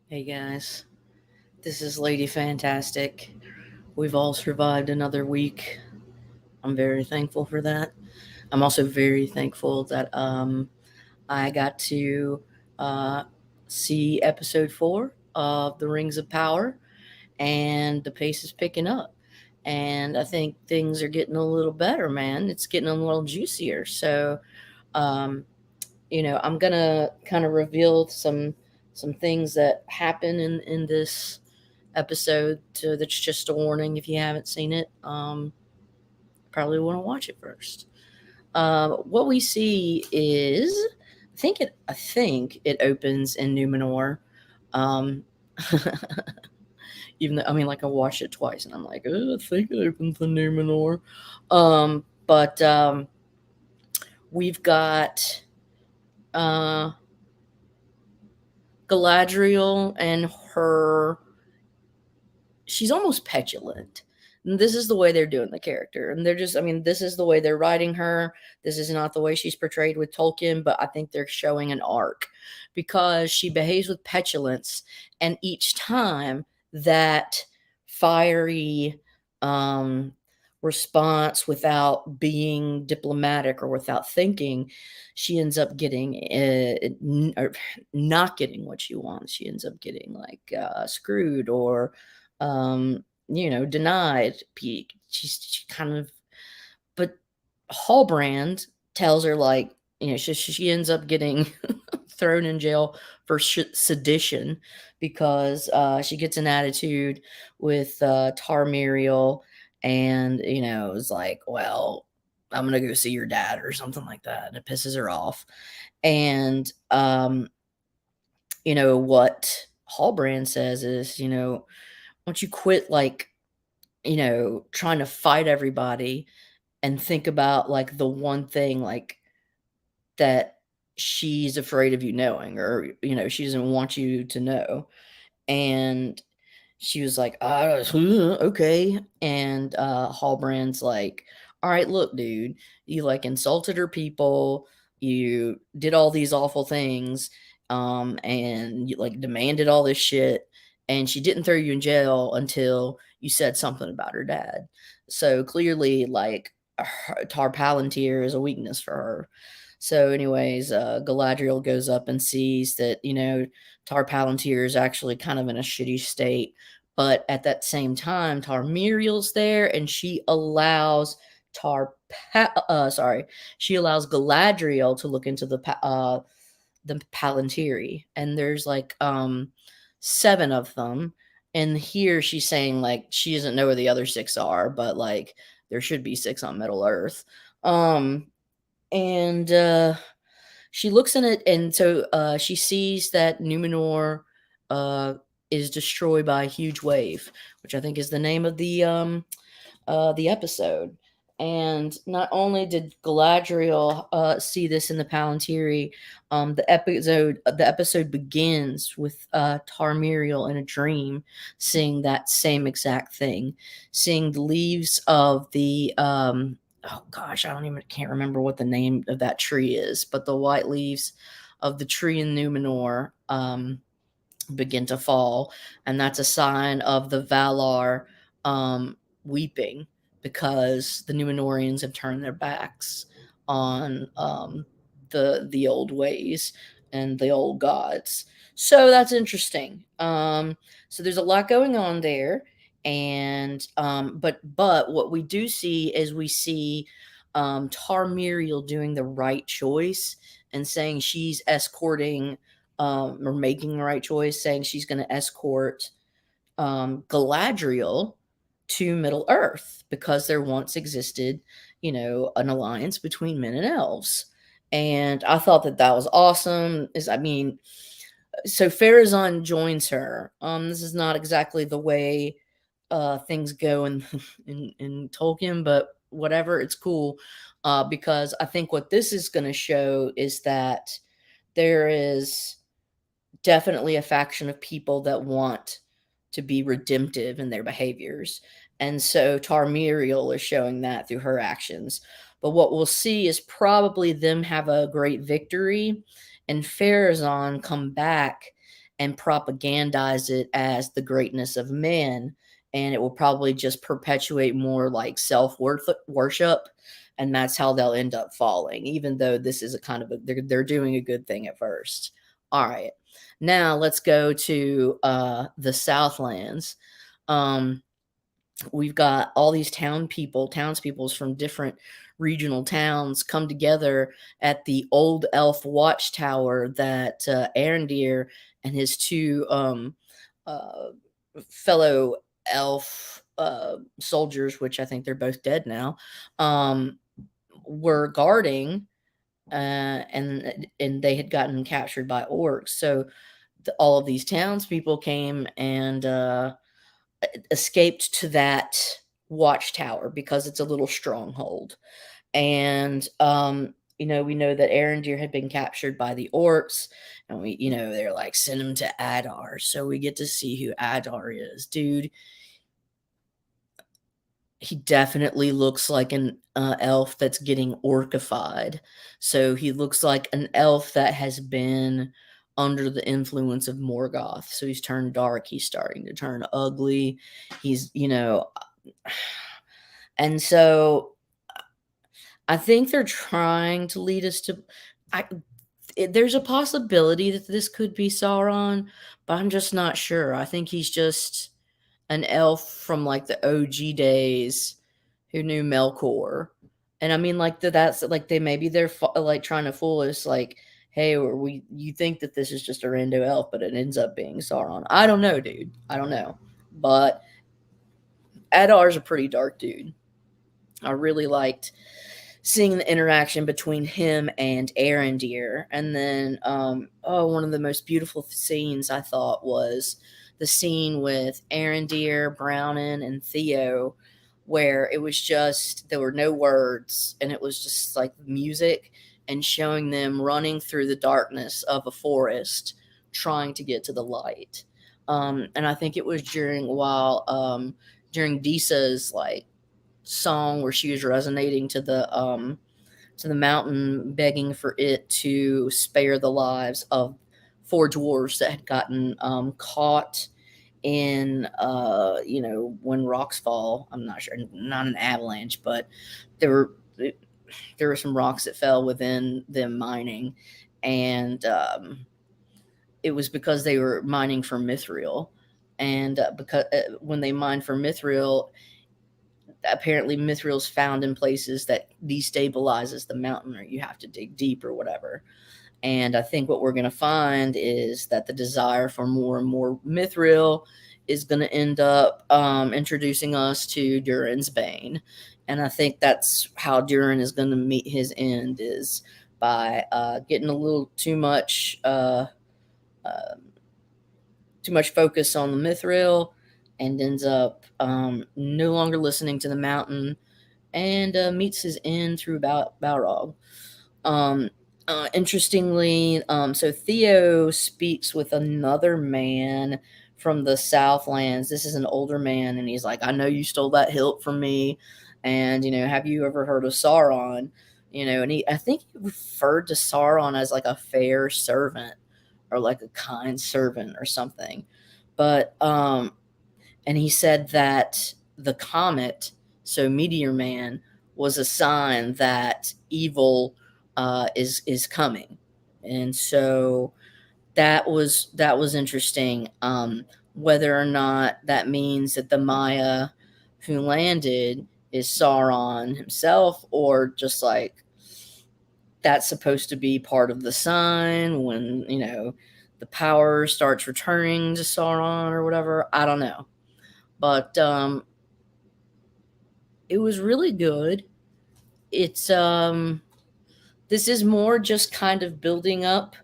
Hey guys, this is Lady Fantastic. We've all survived another week. I'm very thankful for that. I'm also very thankful that I got to uh, see episode 4 of The Rings of Power, and the pace is picking up. And I think things are getting a little better, man. It's getting a little juicier. So, um, I'm gonna kind of reveal some things that happen in this episode. That's just a warning if you haven't seen it. Probably want to watch it first. What we see is, I think it opens in Numenor. Um, Even though like I watched it twice, and I'm like, oh, I think it opens in Numenor. But we've got uh, Galadriel and her. She's almost petulant. And this is the way they're doing the character. And this is the way they're writing her. This is not the way she's portrayed with Tolkien, but I think they're showing an arc because she behaves with petulance. And each time that fiery um, response without being diplomatic or without thinking, she ends up getting or not getting what she wants. She ends up getting like screwed or denied. She kind of, but Hallbrand tells her like, she ends up getting thrown in jail for sedition because she gets an attitude with Tarmiriel, and is like, well, I'm gonna go see your dad or something like that, and it pisses her off. And what Hallbrand says is, don't you quit like, trying to fight everybody and think about like the one thing like that she's afraid of you knowing, or she doesn't want you to know. And she was like, okay. And Hallbrand's like, all right, look, dude, you like insulted her people, you did all these awful things, and you like demanded all this shit, and she didn't throw you in jail until you said something about her dad. So clearly, like, Tar Palantir is a weakness for her. So, anyways, Galadriel goes up and sees that, Tar Palantir is actually kind of in a shitty state. But at that same time, Tarmiriel's there, and she allows Galadriel to look into the Palantiri, and there's like 7 of them. And here she's saying like she doesn't know where the other 6 are, but like there should be 6 on Middle Earth. And she looks in it, and so she sees that Numenor uh, is destroyed by a huge wave, which I think is the name of the episode. And not only did Galadriel see this in the Palantiri, the episode begins with Tarmiriel in a dream, seeing that same exact thing, seeing the leaves of the oh gosh, can't remember what the name of that tree is, but the white leaves of the tree in Numenor begin to fall, and that's a sign of the Valar weeping because the Numenorians have turned their backs on the old ways and the old gods. So that's interesting. So there's a lot going on there, and but what we do see is we see Tarmiriel doing the right choice and saying she's escorting or making the right choice, saying she's going to escort Galadriel to Middle Earth because there once existed, an alliance between men and elves. And I thought that that was awesome. So Farazan joins her. This is not exactly the way things go in, in Tolkien, but whatever, it's cool. Because I think what this is going to show is that there is definitely a faction of people that want to be redemptive in their behaviors. And so Tarmiriel is showing that through her actions. But what we'll see is probably them have a great victory and Farazan come back and propagandize it as the greatness of men, and it will probably just perpetuate more like worship, and that's how they'll end up falling, even though this is a kind of they're doing a good thing at first. All right, now let's go to the Southlands. um we've got all these townspeoples from different regional towns come together at the old elf watchtower that Arendir and his two uh, fellow elf soldiers, which I think they're both dead now, um, were guarding, and they had gotten captured by orcs. So all of these townspeople came and escaped to that watchtower because it's a little stronghold. And we know that Arendir had been captured by the orcs, and they're like, send him to Adar. So we get to see who Adar is. Dude, he definitely looks like an elf that's getting orcified. So he looks like an elf that has been under the influence of Morgoth. So he's turned dark. He's starting to turn ugly. He's, and so I think they're trying to lead us to. I, there's a possibility that this could be Sauron, but I'm just not sure. I think he's just an elf from like the OG days who knew Melkor. And I mean, like that's like they're like trying to fool us, like, hey, you think that this is just a rando elf, but it ends up being Sauron. I don't know, dude. I don't know, but Adar's a pretty dark dude. I really liked seeing the interaction between him and Arendir. And then, one of the most beautiful scenes I thought was the scene with Arendir, Brownin, and Theo, where it was just, there were no words, and it was just like music and showing them running through the darkness of a forest trying to get to the light. And I think it was during Disa's like song where she was resonating to the mountain, begging for it to spare the lives of four dwarves that had gotten caught in when rocks fall. I'm not sure, not an avalanche, but there were there were some rocks that fell within them mining, and it was because they were mining for mithril. And because when they mine for mithril, apparently mithril's found in places that destabilizes the mountain, or you have to dig deep or whatever. And I think what we're going to find is that the desire for more and more mithril is going to end up introducing us to Durin's Bane. And I think that's how Durin is going to meet his end, is by getting a little too much focus on the mithril, and ends up no longer listening to the mountain, and meets his end through Balrog. Um, Interestingly, so Theo speaks with another man from the Southlands. This is an older man, and he's like, I know you stole that hilt from me, and, have you ever heard of Sauron? And I think he referred to Sauron as like a fair servant, or like a kind servant or something. But and he said that the comet, so Meteor Man, was a sign that evil is coming. And so that was interesting. Whether or not that means that the Maya who landed is Sauron himself, or just like that's supposed to be part of the sign when the power starts returning to Sauron or whatever. I don't know, but it was really good. It's this is more just kind of building up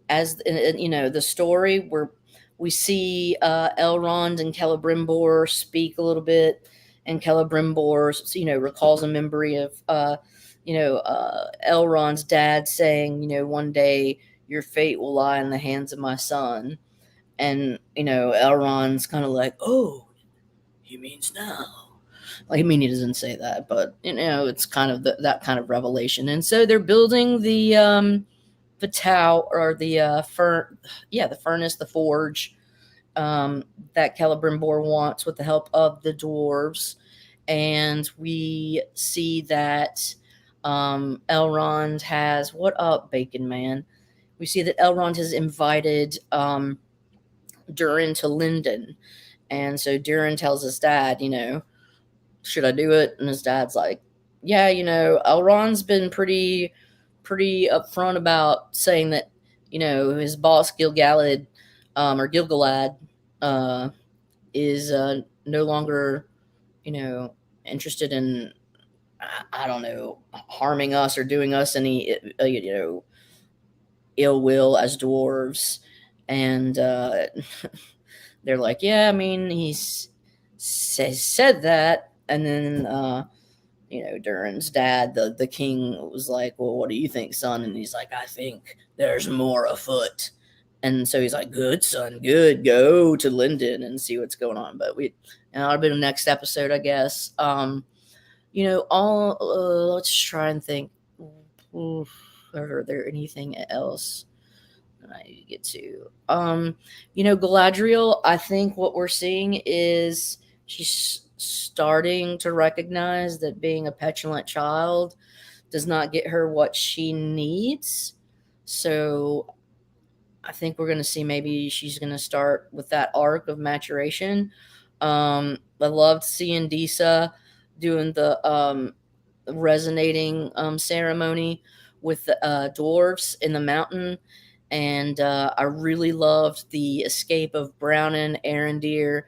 as the story, where we see Elrond and Celebrimbor speak a little bit, and Celebrimbor recalls a memory of Elrond's dad saying, one day your fate will lie in the hands of my son. And Elrond's kind of like, oh, he means now. Like, I mean, he doesn't say that, but it's kind of that kind of revelation. And so they're building the tower, or the yeah, the furnace, the forge, that Celebrimbor wants with the help of the dwarves. And we see that Elrond has, what up, Bacon Man? We see that Elrond has invited Durin to Lindon. And so Durin tells his dad, should I do it? And his dad's like, yeah, Elrond's been pretty upfront about saying that, his boss Gilgalad, or Gilgalad, is no longer, you know, interested in, I don't know, harming us or doing us any, ill will as dwarves. And they're like, yeah, I mean, he's said that. And then, Durin's dad, the king, was like, well, what do you think, son? And he's like, I think there's more afoot. And so he's like, good, son, good. Go to Linden and see what's going on. But that'll be the next episode, I guess. All, let's try and think. Oof, are there anything else that I need to get to? Galadriel, I think what we're seeing is she's starting to recognize that being a petulant child does not get her what she needs. So I think we're going to see, maybe she's going to start with that arc of maturation. I loved seeing Disa doing the resonating ceremony with the dwarves in the mountain. And I really loved the escape of Brownin, Arendir,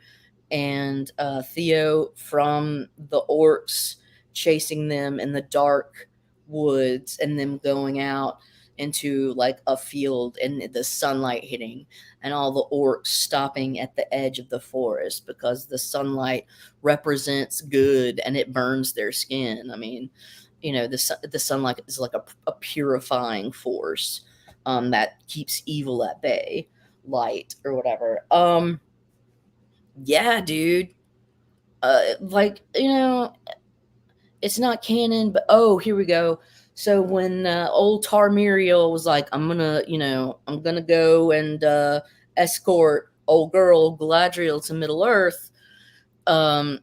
and Theo from the orcs, chasing them in the dark woods, and them going out into like a field and the sunlight hitting, and all the orcs stopping at the edge of the forest because the sunlight represents good and it burns their skin. I mean, the sunlight is like a purifying force that keeps evil at bay, light or whatever. Yeah, dude. Like, it's not canon, but oh, here we go. So when old Tarmiriel was like, I'm gonna go and escort old girl Galadriel to Middle Earth, um,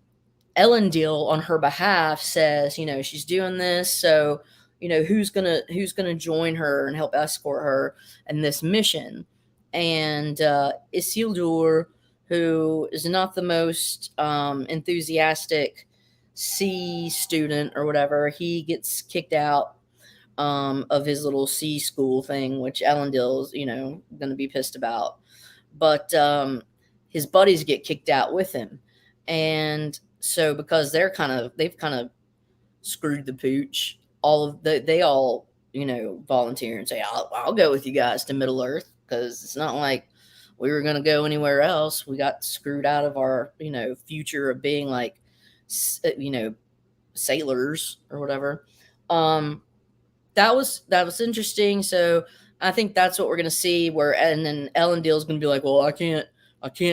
Elendil on her behalf says, she's doing this, so who's gonna join her and help escort her in this mission. And Isildur, who is not the most enthusiastic C student or whatever, he gets kicked out of his little C school thing, which Elendil's gonna be pissed about. But his buddies get kicked out with him, and so because they've kind of screwed the pooch, they all volunteer and say, I'll go with you guys to Middle Earth, because it's not like we were going to go anywhere else. We got screwed out of our future of being like sailors or whatever. That was interesting. So I think that's what we're gonna see. And then Elendil's gonna be like, well, I can't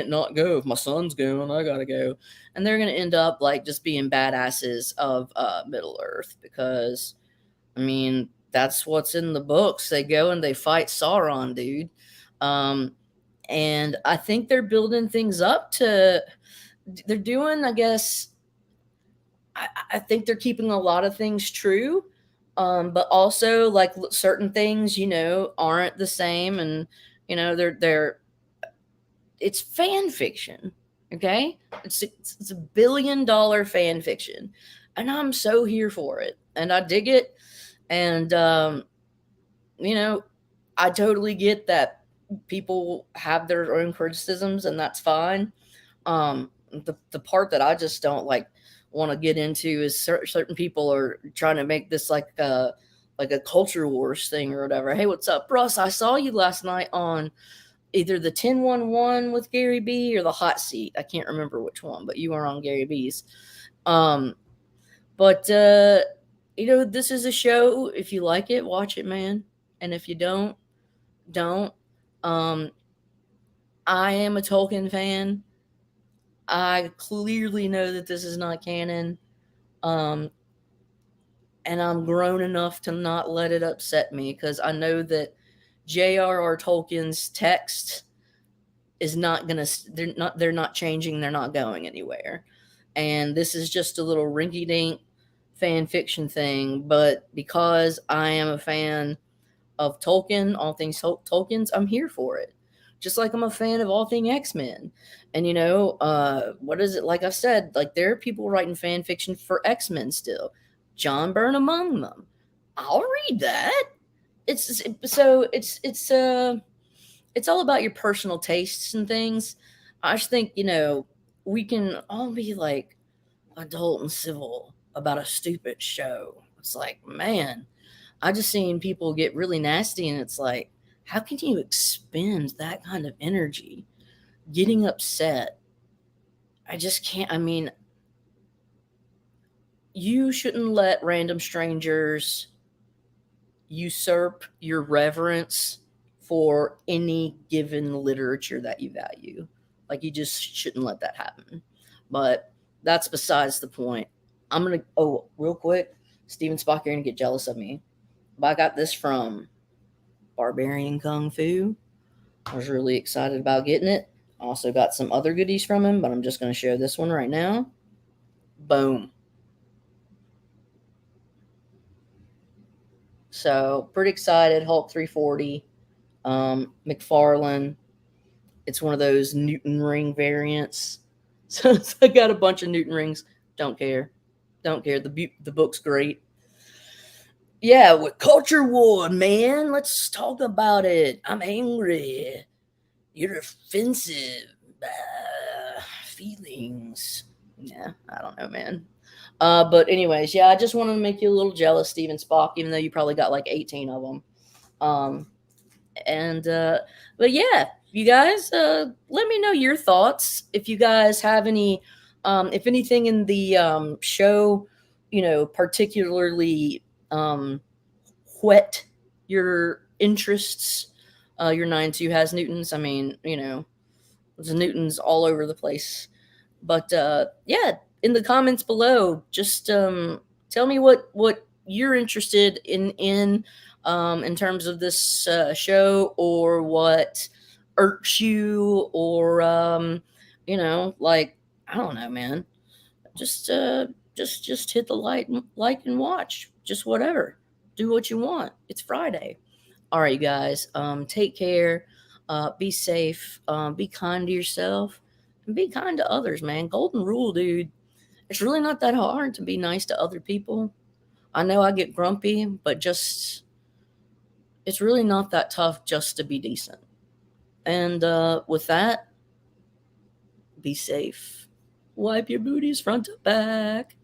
not go. If my son's going, I gotta go. And they're gonna end up like just being badasses of Middle Earth, because I mean that's what's in the books. They go and they fight Sauron, dude. Um, and I think they're building things up to. They're doing, I guess. I think they're keeping a lot of things true, but also like certain things, aren't the same, and they're it's fan fiction, okay? It's $1 billion fan fiction, and I'm so here for it, and I dig it, and you know, I totally get that people have their own criticisms, and that's fine. The part that I just don't want to get into is certain people are trying to make this like a culture wars thing or whatever. Hey, what's up, Russ? I saw you last night on either the 1011 with Gary B or the hot seat. I can't remember which one, but you were on Gary B's. Um, but this is a show. If you like it, watch it, man. And if you don't. Um, I am a Tolkien fan. I clearly know that this is not canon. Um, and I'm grown enough to not let it upset me, because I know that J.R.R. Tolkien's text is not gonna they're not changing, they're not going anywhere. And this is just a little rinky dink fan fiction thing, but because I am a fan of Tolkien, all things Tolkien's, I'm here for it. Just like I'm a fan of all thing X-Men. And what is it? Like I said, like there are people writing fan fiction for X-Men still. John Byrne among them. I'll read that. It's all about your personal tastes and things. I just think, we can all be like adult and civil about a stupid show. It's like, man, I just seen people get really nasty, and it's like, how can you expend that kind of energy getting upset? I just can't. I mean, you shouldn't let random strangers usurp your reverence for any given literature that you value. Like, you just shouldn't let that happen. But that's besides the point. Real quick, Steven Spock, you're gonna get jealous of me. But I got this from Barbarian Kung Fu. I was really excited about getting it. Also got some other goodies from him, but I'm just going to share this one right now. Boom. So pretty excited. Hulk 340, McFarlane. It's one of those Newton ring variants. So I got a bunch of Newton rings. Don't care. Don't care. The book's great. Yeah, with culture war, man. Let's talk about it. I'm angry. You're offensive. Feelings. Yeah, I don't know, man. But anyways, yeah, I just wanted to make you a little jealous, Steven Spock, even though you probably got like 18 of them. Um, and but yeah, you guys, let me know your thoughts. If you guys have any, if anything in the show, particularly whet your interests. Your 9-2 has Newtons. I mean, there's Newtons all over the place. But yeah, in the comments below, just tell me what you're interested in terms of this show, or what irks you, or like, I don't know, man. Just hit the like and watch. Just whatever. Do what you want. It's Friday. All right, you guys. Take care. Be safe. Be kind to yourself, and be kind to others, man. Golden rule, dude. It's really not that hard to be nice to other people. I know I get grumpy, but just it's really not that tough just to be decent. And with that, be safe. Wipe your booties front to back.